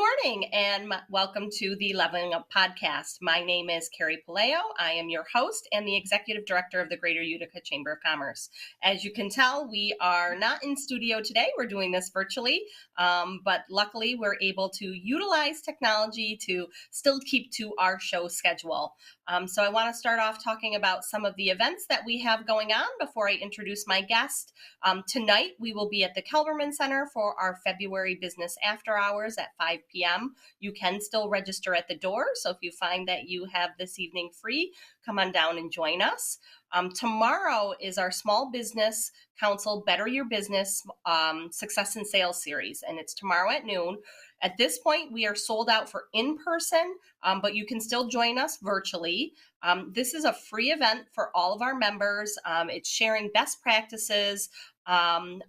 morning and welcome to the Leveling Up podcast. My name is Carrie Palaio. I am your host and the Executive Director of the Greater Utica Chamber of Commerce. As you can tell, we are not in studio today. We're doing this virtually, but luckily we're able to utilize technology to still keep to our show schedule. So I want to start off talking about some of the events that we have going on before I introduce my guest. Tonight, we will be at the Kelberman Center for our February business after hours at 5 p.m. You can still register at the door. So if you find that you have this evening free, come on down and join us. Tomorrow is our Small Business Council Better Your Business Success and Sales Series, and it's tomorrow at noon. At this point, we are sold out for in-person, but you can still join us virtually. This is a free event for all of our members. It's sharing best practices on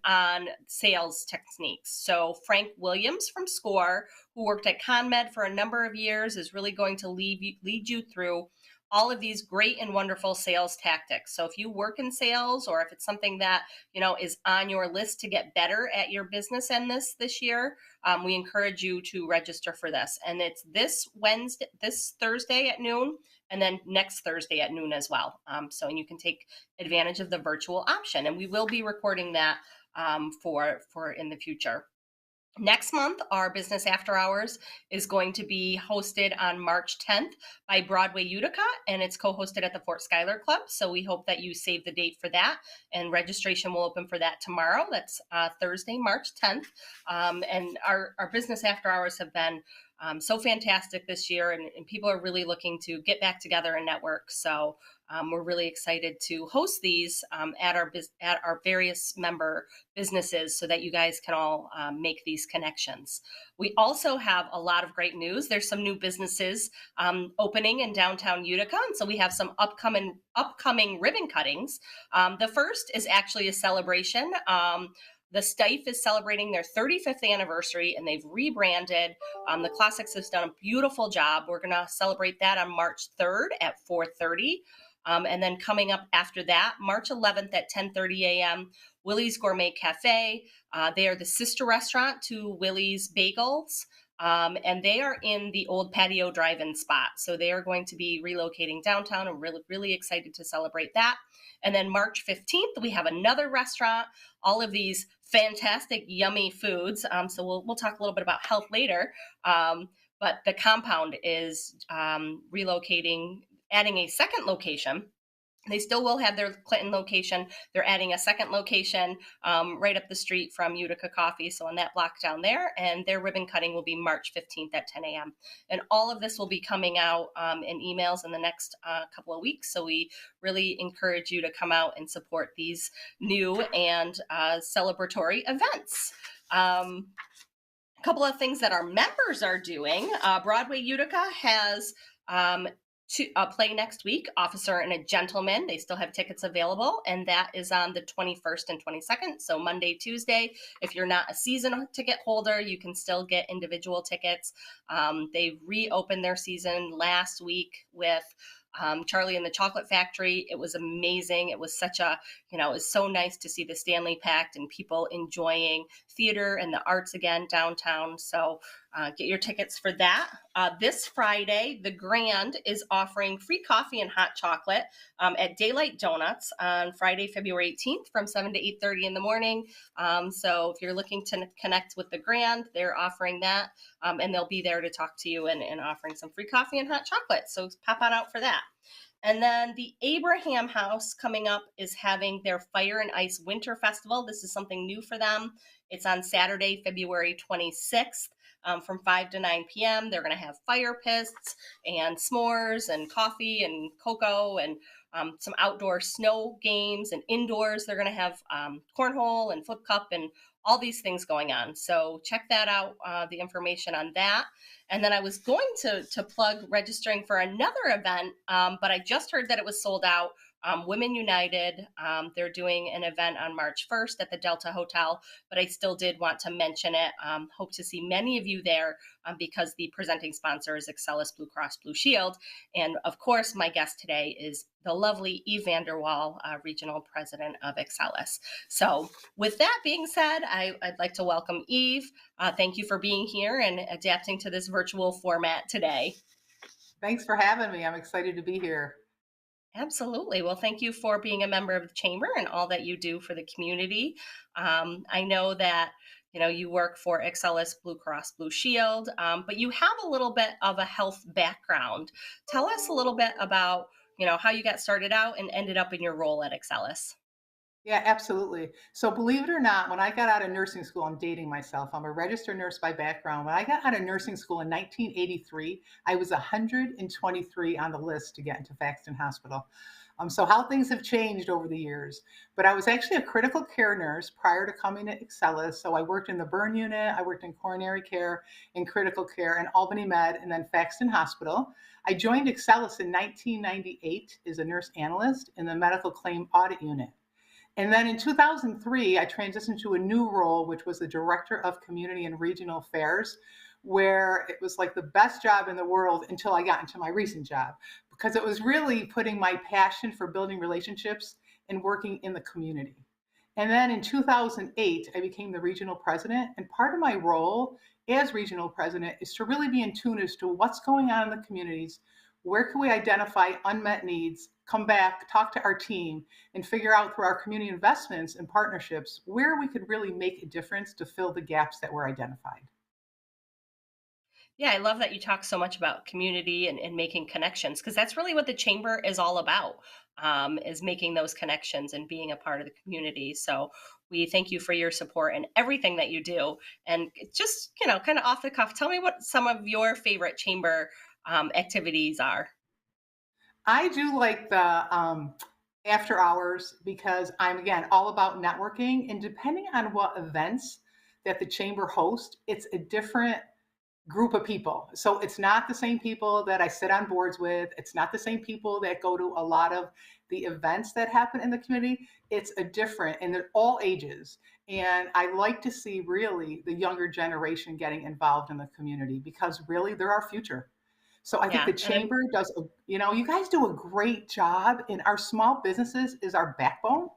sales techniques. So Frank Williams from SCORE, who worked at ConMed for a number of years, is really going to lead you through all of these great and wonderful sales tactics. So if you work in sales, or if it's something that is on your list to get better at your business and this year, we encourage you to register for this. And it's this Thursday at noon, and then next Thursday at noon as well. So you can take advantage of the virtual option, and we will be recording that for in the future. Next month, our Business After Hours is going to be hosted on March 10th by Broadway Utica, and it's co-hosted at the Fort Schuyler Club. So we hope that you save the date for that, and registration will open for that tomorrow. That's Thursday, March 10th. And our Business After Hours have been so fantastic this year, and people are really looking to get back together and network. So we're really excited to host these at our various member businesses so that you guys can all make these connections. We also have a lot of great news. There's some new businesses opening in downtown Utica, and so we have some upcoming ribbon cuttings. The first is actually a celebration. The Stife is celebrating their 35th anniversary, and they've rebranded. The Classics has done a beautiful job. We're going to celebrate that on March 3rd at 4:30. And then coming up after that, March 11th at 10:30 a.m., Willie's Gourmet Cafe. They are the sister restaurant to Willie's Bagels, and they are in the old patio drive-in spot. So they are going to be relocating downtown, and really, really excited to celebrate that. And then March 15th, we have another restaurant, all of these fantastic, yummy foods. So we'll talk a little bit about health later. But the Compound is relocating, adding a second location. They still will have their Clinton location. They're adding a second location right up the street from Utica Coffee, so on that block down there. And their ribbon cutting will be March 15th at 10 a.m. And all of this will be coming out in emails in the next couple of weeks. So we really encourage you to come out and support these new and celebratory events. A couple of things that our members are doing. Broadway Utica has to play next week, Officer and a Gentleman. They still have tickets available, and that is on the 21st and 22nd, so Monday, Tuesday. If you're not a season ticket holder, you can still get individual tickets. They reopened their season last week with Charlie and the Chocolate Factory. It was amazing. It was such a, it was so nice to see the Stanley packed and people enjoying theater and the arts again downtown. So get your tickets for that. This Friday, the Grand is offering free coffee and hot chocolate at Daylight Donuts on Friday, February 18th from 7 to 8:30 in the morning. So if you're looking to connect with the Grand, they're offering that, and they'll be there to talk to you and offering some free coffee and hot chocolate. So pop on out for that. And then the Abraham House coming up is having their Fire and Ice Winter Festival. This is something new for them. It's on Saturday, February 26th. From 5 to 9 p.m. They're going to have fire pits and s'mores and coffee and cocoa and some outdoor snow games, and indoors they're going to have cornhole and flip cup and all these things going on. So check that out, the information on that. And then I was going to plug registering for another event, but I just heard that it was sold out. Women United. They're doing an event on March 1st at the Delta Hotel, but I still did want to mention it. Hope to see many of you there because the presenting sponsor is Excellus BlueCross BlueShield. And of course, my guest today is the lovely Eve Van De Wal, Regional President of Excellus. So with that being said, I'd like to welcome Eve. Thank you for being here and adapting to this virtual format today. Thanks for having me. I'm excited to be here. Absolutely. Well, thank you for being a member of the chamber and all that you do for the community. I know that you work for Excellus BlueCross BlueShield, but you have a little bit of a health background. Tell us a little bit about how you got started out and ended up in your role at Excellus. Yeah, absolutely. So believe it or not, when I got out of nursing school, I'm dating myself. I'm a registered nurse by background. When I got out of nursing school in 1983, I was 123 on the list to get into Faxton Hospital. So how things have changed over the years. But I was actually a critical care nurse prior to coming to Excellus. So I worked in the burn unit, I worked in coronary care, in critical care, in Albany Med, and then Faxton Hospital. I joined Excellus in 1998 as a nurse analyst in the medical claim audit unit. And then in 2003, I transitioned to a new role, which was the Director of Community and Regional Affairs, where it was like the best job in the world until I got into my recent job, because it was really putting my passion for building relationships and working in the community. And then in 2008, I became the regional president. And part of my role as regional president is to really be in tune as to what's going on in the communities, where can we identify unmet needs, come back, talk to our team, and figure out through our community investments and partnerships where we could really make a difference to fill the gaps that were identified. Yeah, I love that you talk so much about community and making connections because that's really what the chamber is all about, is making those connections and being a part of the community. So we thank you for your support and everything that you do. And just, kind of off the cuff, tell me what some of your favorite chamber activities are. I do like the after hours because I'm, again, all about networking. And depending on what events that the chamber hosts, it's a different group of people. So it's not the same people that I sit on boards with. It's not the same people that go to a lot of the events that happen in the community. It's a different, and they're all ages. And I like to see really the younger generation getting involved in the community because really they're our future. So I think Yeah. the chamber does, you guys do a great job, and our small businesses is our backbone.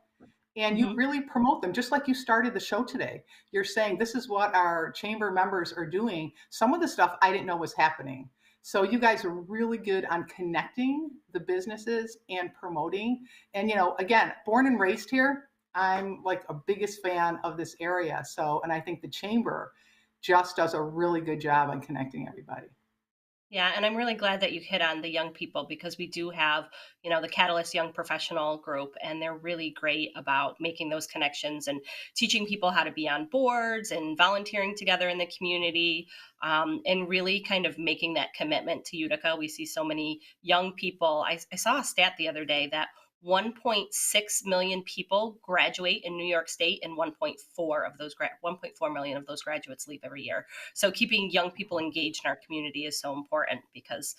And you Mhm. really promote them, just like you started the show today. You're saying this is what our chamber members are doing. Some of the stuff I didn't know was happening. So you guys are really good on connecting the businesses and promoting. And again, born and raised here, I'm like a biggest fan of this area. So, and I think the chamber just does a really good job on connecting everybody. Yeah, and I'm really glad that you hit on the young people because we do have, the Catalyst Young Professional Group, and they're really great about making those connections and teaching people how to be on boards and volunteering together in the community, and really kind of making that commitment to Utica. We see so many young people. I saw a stat the other day that 1.6 million people graduate in New York State, and 1.4 million of those graduates leave every year. So keeping young people engaged in our community is so important because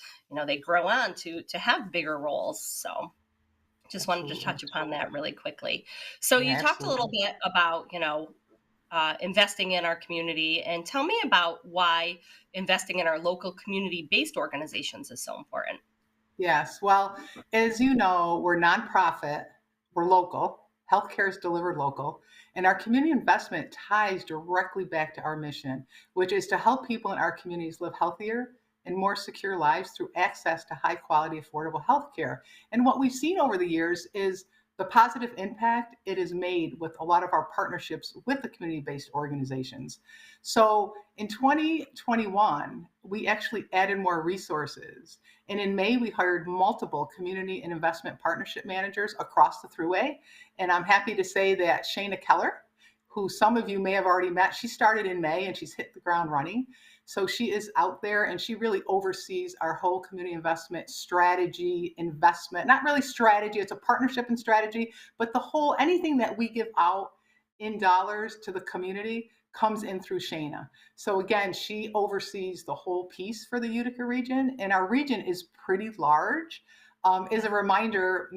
they grow on to have bigger roles. So just wanted to Absolutely. touch upon that really quickly. So Yeah, you talked a little absolutely. bit about investing in our community, and tell me about why investing in our local community-based organizations is so important. Yes. Well, as you know, we're nonprofit, we're local, healthcare is delivered local, and our community investment ties directly back to our mission, which is to help people in our communities live healthier and more secure lives through access to high quality, affordable healthcare. And what we've seen over the years is the positive impact it has made with a lot of our partnerships with the community based organizations. So in 2021, we actually added more resources, and in May, we hired multiple community and investment partnership managers across the Thruway. And I'm happy to say that Shayna Keller, who some of you may have already met, she started in May and she's hit the ground running. So she is out there and she really oversees our whole community investment strategy, investment, not really strategy, it's a partnership and strategy, but the whole, anything that we give out in dollars to the community comes in through Shayna. So again, she oversees the whole piece for the Utica region, and our region is pretty large. is a reminder.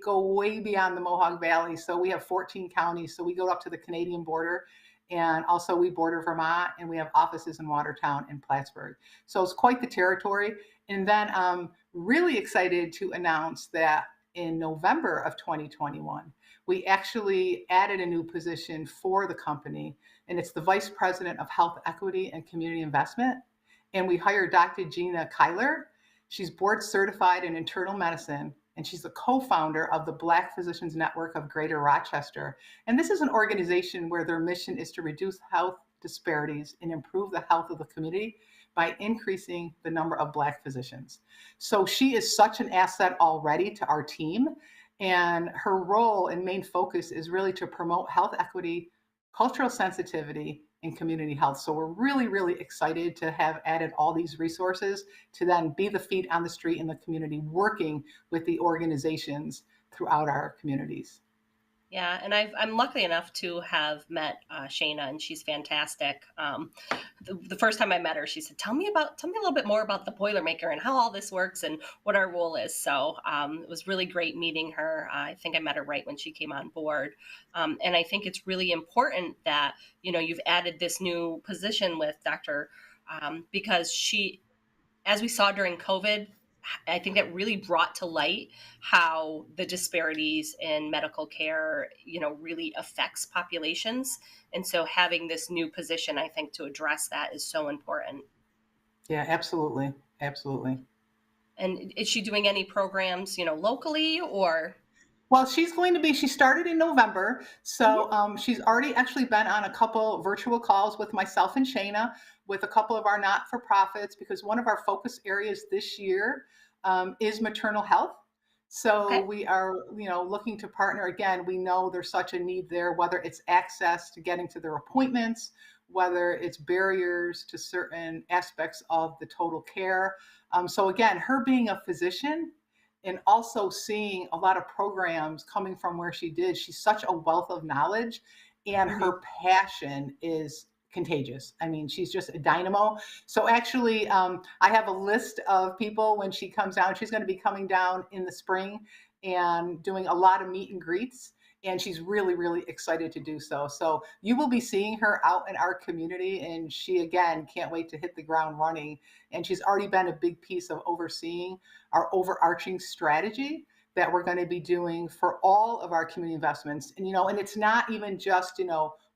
Go way beyond the Mohawk Valley. So we have 14 counties. So we go up to the Canadian border, and also we border Vermont, and we have offices in Watertown and Plattsburgh. So it's quite the territory. And then I'm really excited to announce that in November of 2021, we actually added a new position for the company, and it's the Vice President of Health Equity and Community Investment. And we hired Dr. Shayna Keller. She's board certified in internal medicine, and she's the co-founder of the Black Physicians Network of Greater Rochester. And this is an organization where their mission is to reduce health disparities and improve the health of the community by increasing the number of Black physicians. So she is such an asset already to our team. And her role and main focus is really to promote health equity, cultural sensitivity, and community health. So we're really, really excited to have added all these resources to then be the feet on the street in the community, working with the organizations throughout our communities. Yeah, and I'm lucky enough to have met Shayna, and she's fantastic. The first time I met her, she said, "Tell me a little bit more about the Boilermaker and how all this works and what our role is." So it was really great meeting her. I think I met her right when she came on board, and I think it's really important that you've added this new position with Dr. Because she, as we saw during COVID, I think that really brought to light how the disparities in medical care, really affects populations. And so having this new position, I think, to address that is so important. Yeah, absolutely. Absolutely. And is she doing any programs, locally or? Well, she started in November. So Mhm. she's already actually been on a couple virtual calls with myself and Shayna, with a couple of our not for profits, because one of our focus areas this year is maternal health. So Okay. we are, looking to partner again. We know there's such a need there, whether it's access to getting to their appointments, whether it's barriers to certain aspects of the total care. So again, her being a physician and also seeing a lot of programs coming from where she did, she's such a wealth of knowledge, and Hmm. her passion is contagious. I mean, she's just a dynamo. So actually, I have a list of people when she comes down. She's going to be coming down in the spring and doing a lot of meet and greets. And she's really, really excited to do so. So you will be seeing her out in our community. And she, again, can't wait to hit the ground running. And she's already been a big piece of overseeing our overarching strategy that we're going to be doing for all of our community investments. And it's not even just,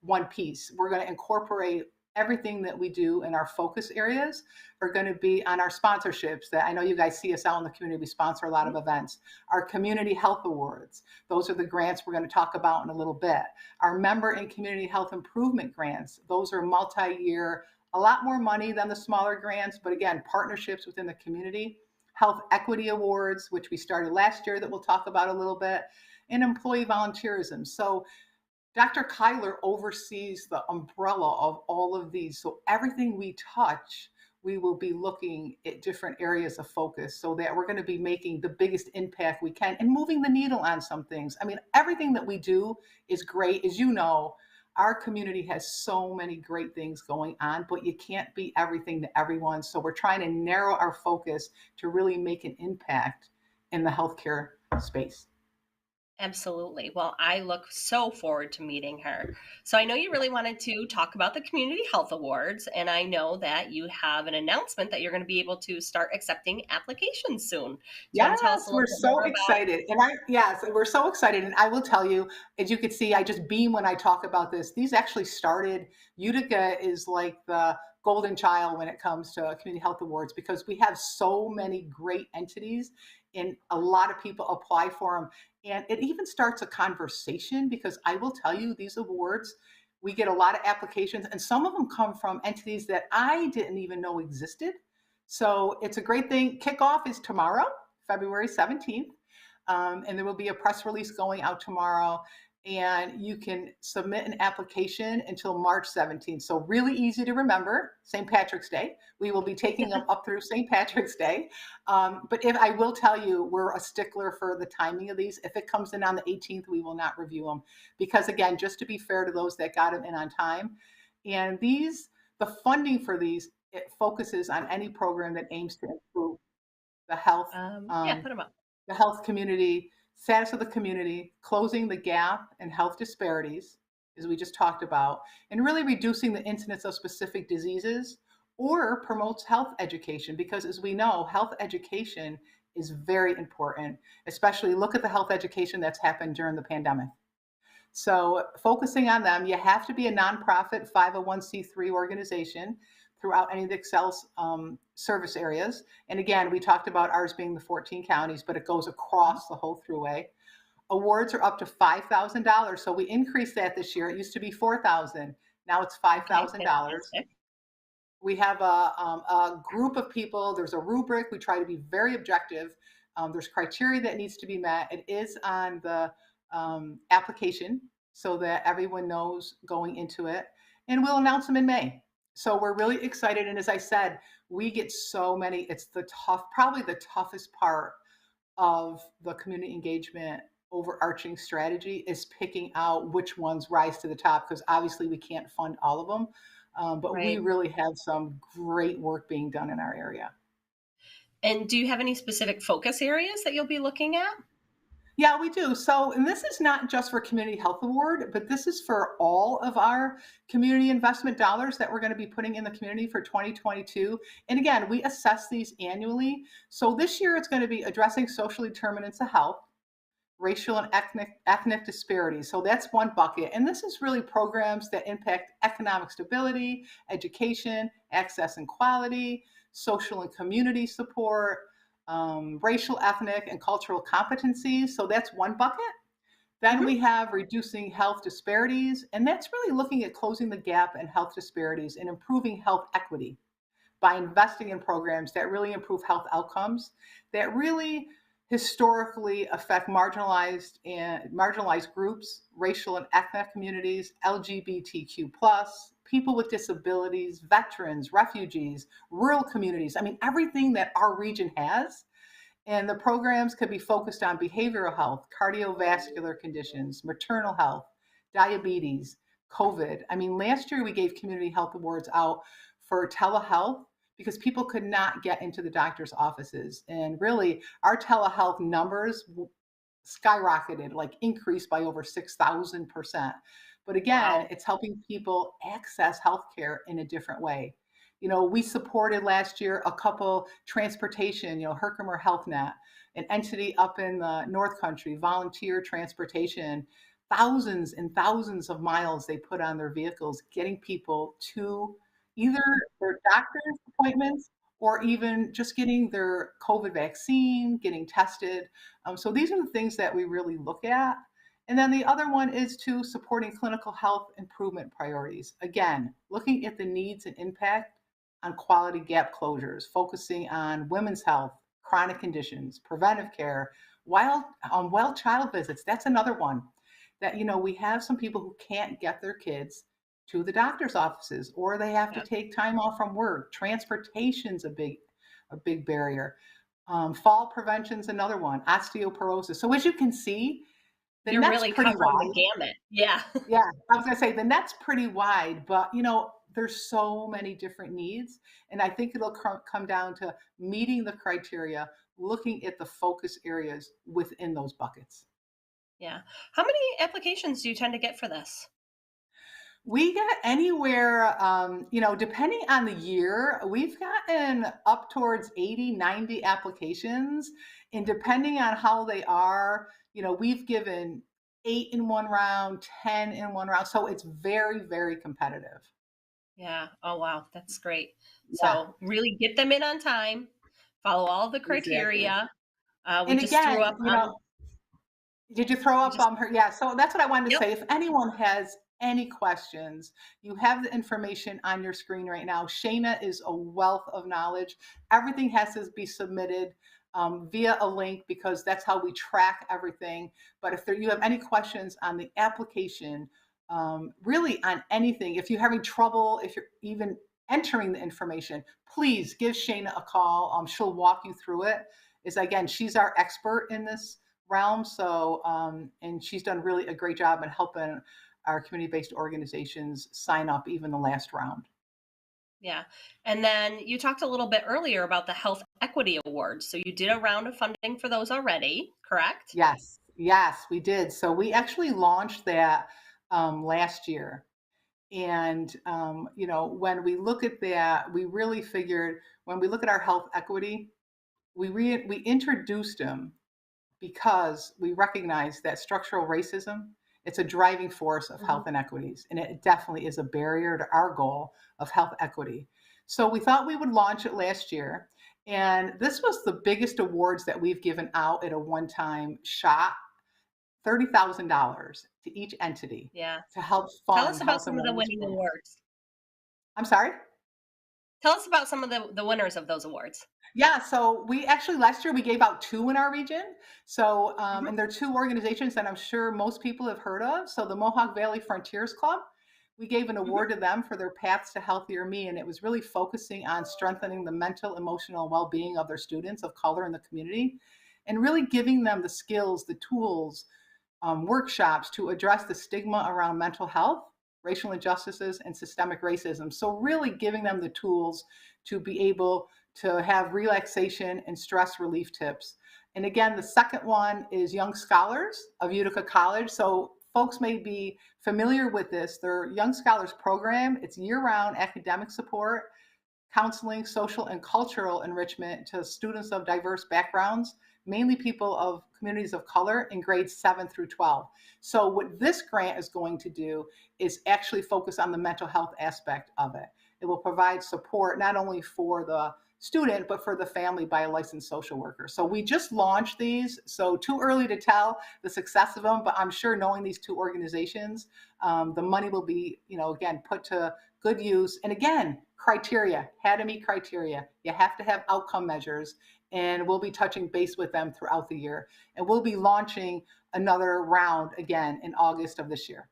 one piece. We're going to incorporate everything that we do in our focus areas are going to be on our sponsorships that I know you guys see us out in the community. We sponsor a lot of events. Our community health awards. Those are the grants we're going to talk about in a little bit. Our member and community health improvement grants. Those are multi-year, a lot more money than the smaller grants, but again, partnerships within the community. Health equity awards, which we started last year that we'll talk about a little bit, and employee volunteerism. So Dr. Kyler oversees the umbrella of all of these. So everything we touch, we will be looking at different areas of focus so that we're going to be making the biggest impact we can and moving the needle on some things. I mean, everything that we do is great. As you know, our community has so many great things going on, but you can't be everything to everyone. So we're trying to narrow our focus to really make an impact in the healthcare space. Absolutely. Well, I look so forward to meeting her. So I know you really wanted to talk about the Community Health Awards, and I know that you have an announcement that you're going to be able to start accepting applications soon. Do you want to tell us a Yes, little we're bit so more about? excited. Yes, we're so excited. And I will tell you, as you can see, I just beam when I talk about this. These actually started, Utica is like the golden child when it comes to community health awards because we have so many great entities and a lot of people apply for them. And it even starts a conversation because I will tell you, these awards, we get a lot of applications, and some of them come from entities that I didn't even know existed. So it's a great thing. Kickoff is tomorrow. February 17th. And there will be a press release going out tomorrow. And you can submit an application until March 17th. So really easy to remember, St. Patrick's Day. We will be taking them up through St. Patrick's Day. But if I will tell you, we're a stickler for the timing of these. If it comes in on the 18th, we will not review them. Because again, just to be fair to those that got them in on time. And the funding for these, it focuses on any program that aims to improve the health, Yeah, put them up. the health community, status of the community, closing the gap in health disparities, as we just talked about, and really reducing the incidence of specific diseases, or promotes health education, because as we know, health education is very important, especially look at the health education that's happened during the pandemic. So focusing on them, you have to be a nonprofit 501c3 organization throughout any of the Excel's service areas. And again, we talked about ours being the 14 counties, but it goes across the whole throughway. Awards are up to $5,000. So we increased that this year. It used to be $4,000. Now it's Okay, $5,000. fantastic. We have a group of people. There's a rubric. We try to be very objective. There's criteria that needs to be met. It is on the application so that everyone knows going into it. And we'll announce them in May. So we're really excited. And as I said, we get so many. It's probably the toughest part of the community engagement overarching strategy is picking out which ones rise to the top, because obviously we can't fund all of them. But we Right. really have some great work being done in our area. And do you have any specific focus areas that you'll be looking at? Yeah, we do. So, and this is not just for Community Health Award, but this is for all of our community investment dollars that we're going to be putting in the community for 2022. And again, we assess these annually. So this year it's going to be addressing social determinants of health, racial and ethnic disparities. So that's one bucket. And this is really programs that impact economic stability, education, access and quality, social and community support, racial, ethnic, and cultural competencies. So that's one bucket. Then Hmm. we have reducing health disparities, and that's really looking at closing the gap in health disparities and improving health equity by investing in programs that really improve health outcomes, that really historically affect marginalized groups, racial and ethnic communities, LGBTQ people with disabilities, veterans, refugees, rural communities. I mean, everything that our region has. And the programs could be focused on behavioral health, cardiovascular conditions, maternal health, diabetes, COVID. I mean, last year we gave community health awards out for telehealth because people could not get into the doctor's offices. And really, our telehealth numbers skyrocketed, like increased by over 6,000%. But again, Wow. it's helping people access healthcare in a different way. You know, we supported last year a couple transportation, Herkimer HealthNet, an entity up in the North Country, volunteer transportation, thousands and thousands of miles they put on their vehicles, getting people to either their doctor's appointments or even just getting their COVID vaccine, getting tested. So these are the things that we really look at. And then the other one is to supporting clinical health improvement priorities. Again, looking at the needs and impact on quality gap closures, focusing on women's health, chronic conditions, preventive care, well child visits. That's another one that, we have some people who can't get their kids to the doctor's offices, or they have to Yeah. take time off from work. Transportation's a big barrier. Fall prevention's another one, osteoporosis. So as you can see, the You're net's really pretty covering the wide. gamut. Yeah. Yeah, I was gonna say the net's pretty wide, but there's so many different needs. And I think it'll come down to meeting the criteria, looking at the focus areas within those buckets. Yeah. How many applications do you tend to get for this? We get anywhere, depending on the year, we've gotten up towards 80, 90 applications. And depending on how they are, we've given 8 in 1 round, 10 in 1 round. So it's very, very competitive. Yeah. Oh, wow. That's great. Yeah, So really get them in on time, follow all the exactly. criteria. We And just threw again, up on, did you throw we up just, her? Yeah, so that's what I wanted to yep. say. If anyone has any questions, you have the information on your screen right now. Shayna is a wealth of knowledge. Everything has to be submitted via a link because that's how we track everything. But if you have any questions on the application, really on anything, if you're having trouble, if you're even entering the information, please give Shayna a call. She'll walk you through it. Is again, she's our expert in this realm. So, and she's done really a great job in helping our community-based organizations sign up even the last round. Yeah. And then you talked a little bit earlier about the Health Equity Awards. So you did a round of funding for those already, correct? Yes, yes, we did. So we actually launched that last year. And, when we look at that, we really figured when we look at our health equity, we introduced them because we recognize that structural racism, it's a driving force of Mhm. health inequities, and it definitely is a barrier to our goal of health equity. So we thought we would launch it last year, and this was the biggest awards that we've given out at a one-time shot, $30,000 to each entity Yeah. to help Tell fund us about health some and of the wellness winning programs. awards. I'm sorry? Tell us about some of the winners of those awards. Yeah, so we actually last year we gave out two in our region. So, Mhm. and they're two organizations that I'm sure most people have heard of. So, the Mohawk Valley Frontiers Club, we gave an Mhm. award to them for their Paths to Healthier Me, and it was really focusing on strengthening the mental, emotional well being of their students of color in the community and really giving them the skills, the tools, workshops to address the stigma around mental health, racial injustices, and systemic racism. So, really giving them the tools to be able to have relaxation and stress relief tips. And again, the second one is Young Scholars of Utica College. So, folks may be familiar with this. Their Young Scholars program, it's year round academic support, counseling, social and cultural enrichment to students of diverse backgrounds, mainly people of communities of color in grades 7 through 12. So, what this grant is going to do is actually focus on the mental health aspect of it. It will provide support not only for the student, but for the family by a licensed social worker. So, we just launched these. So, too early to tell the success of them, but I'm sure knowing these two organizations, the money will be, again, put to good use. And again, criteria, had to meet criteria. You have to have outcome measures, and we'll be touching base with them throughout the year. And we'll be launching another round again in August of this year.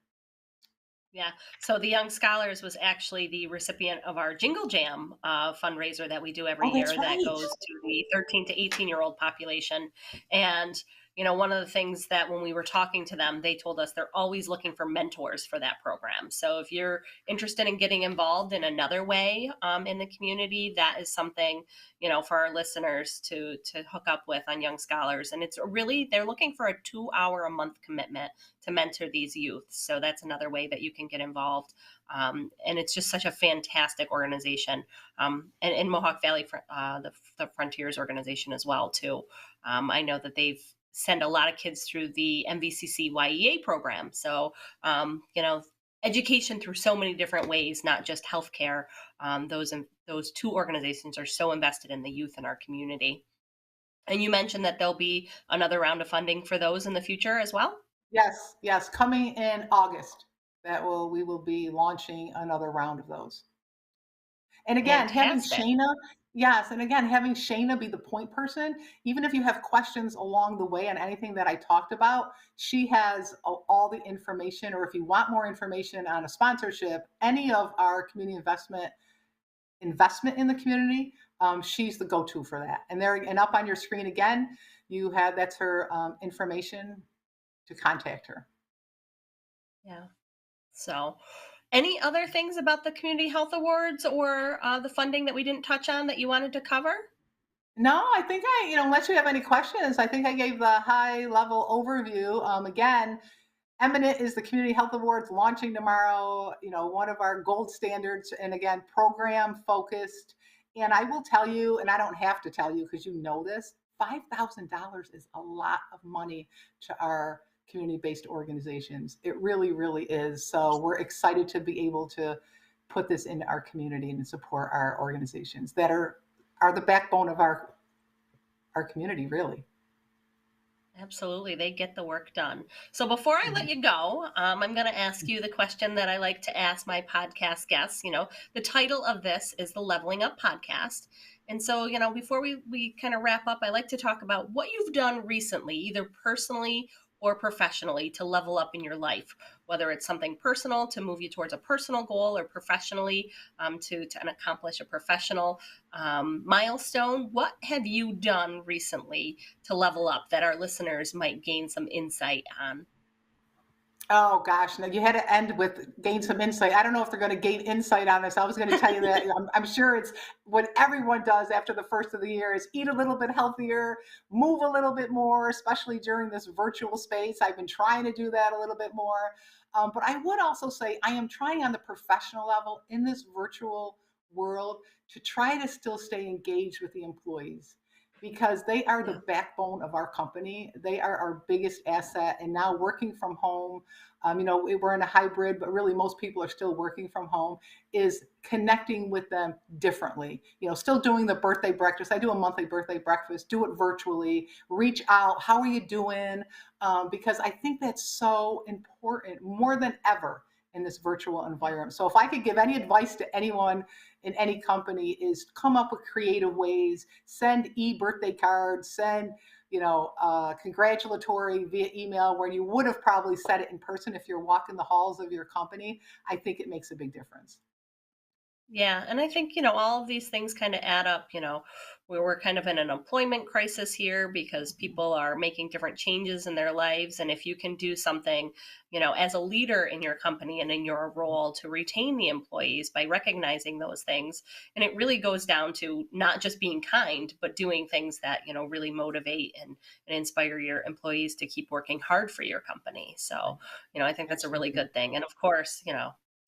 Yeah. So the Young Scholars was actually the recipient of our Jingle Jam fundraiser that we do every Oh, that's year that right. goes to the 13 to 18-year-old population. And, one of the things that when we were talking to them, they told us they're always looking for mentors for that program. So if you're interested in getting involved in another way in the community, that is something, for our listeners to hook up with on Young Scholars. And it's really, they're looking for a 2 hour a month commitment to mentor these youth. So that's another way that you can get involved. And it's just such a fantastic organization. And in Mohawk Valley, the Frontiers organization as well, too. I know that they've send a lot of kids through the MVCC YEA program. So, education through so many different ways, not just healthcare. Those two organizations are so invested in the youth in our community. And you mentioned that there'll be another round of funding for those in the future as well. Yes, yes, coming in August. We will be launching another round of those. And again, having Fantastic. Shayna, yes, and again, having Shayna be the point person, even if you have questions along the way on anything that I talked about, she has all the information, or if you want more information on a sponsorship, any of our community investment in the community, she's the go-to for that. And up on your screen again, that's her information to contact her. Yeah. So, any other things about the Community Health Awards or the funding that we didn't touch on that you wanted to cover? No, I think unless you have any questions, I think I gave the high level overview. Again, Eminent is the Community Health Awards launching tomorrow, one of our gold standards, and again, program focused. And I will tell you, and I don't have to tell you because you know this, $5,000 is a lot of money to our community based organizations. It really, really is. So we're excited to be able to put this into our community and support our organizations that are the backbone of our community, really. Absolutely, they get the work done. So before I let Mhm. you go, I'm going to ask you the question that I like to ask my podcast guests. The title of this is the Leveling Up Podcast. And so, before we kind of wrap up, I like to talk about what you've done recently, either personally or professionally, to level up in your life, whether it's something personal to move you towards a personal goal or professionally to accomplish a professional milestone. What have you done recently to level up that our listeners might gain some insight on? Oh gosh, now you had to end with gain some insight. I don't know if they're going to gain insight on this. I was going to tell you that I'm sure it's what everyone does after the first of the year is eat a little bit healthier, move a little bit more, especially during this virtual space. I've been trying to do that a little bit more. But I would also say I am trying on the professional level in this virtual world to try to still stay engaged with the employees because they are the Yeah. backbone of our company. They are our biggest asset. And now working from home, we're in a hybrid, but really most people are still working from home, is connecting with them differently. Still doing the birthday breakfast. I do a monthly birthday breakfast, do it virtually, reach out. How are you doing? Because I think that's so important more than ever in this virtual Yeah. environment. So if I could give any advice to anyone in any company is come up with creative ways, send birthday cards, send congratulatory via email where you would have probably said it in person if you're walking the halls of your company. I think it makes a big difference. Yeah, and I think, all of these things kind of add up, we're kind of in an employment crisis here because people are making different changes in their lives. And if you can do something, as a leader in your company and in your role to retain the employees by recognizing those things, and it really goes down to not just being kind, but doing things that, really motivate and inspire your employees to keep working hard for your company. So, I think that's a really Absolutely. good thing. And of course,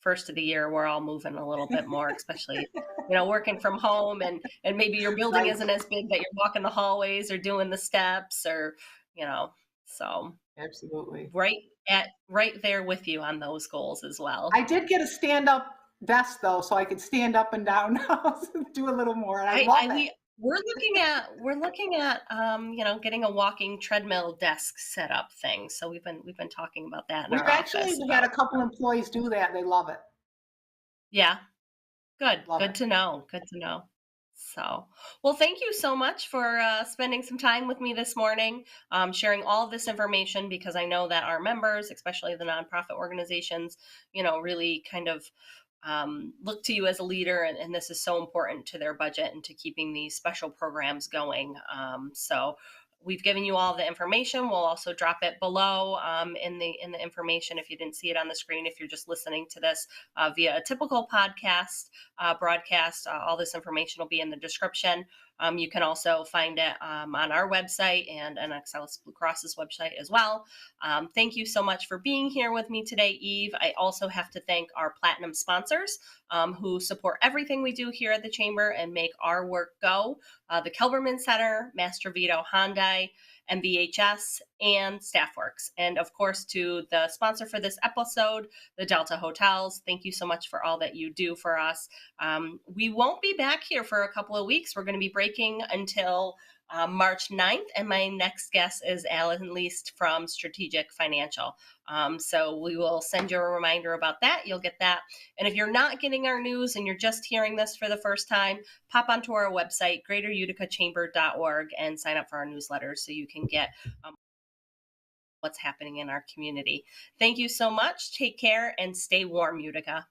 first of the year we're all moving a little bit more, especially working from home, and maybe your building Right. isn't as big that you're walking the hallways or doing the steps, or you know so Absolutely. right there with you on those goals as well. I did get a stand up desk though, so I could stand up and down do a little more. And I I love it. we we're looking at getting a walking treadmill desk setup thing, so we've been talking about that in We've our actually office we had about. a couple employees do that. They love it. Yeah. Good. Love Good it. to know. Good to know. So, well, thank you so much for spending some time with me this morning, sharing all of this information, because I know that our members, especially the nonprofit organizations, really kind of look to you as a leader, and this is so important to their budget and to keeping these special programs going. So, we've given you all the information. We'll also drop it below in the information if you didn't see it on the screen. If you're just listening to this via a typical podcast broadcast, all this information will be in the description. You can also find it on our website and Excellus BlueCross's website as well. Thank you so much for being here with me today, Eve. I also have to thank our platinum sponsors who support everything we do here at the Chamber and make our work go. The Kelberman Center, Master Vito Hyundai, MVHS, and Staffworks. And of course, to the sponsor for this episode, the Delta Hotels. Thank you so much for all that you do for us. We won't be back here for a couple of weeks. We're going to be breaking until March 9th, and my next guest is Alan Least from Strategic Financial. So we will send you a reminder about that. You'll get that. And if you're not getting our news and you're just hearing this for the first time, pop onto our website, greateruticachamber.org, and sign up for our newsletters so you can get what's happening in our community. Thank you so much. Take care and stay warm, Utica.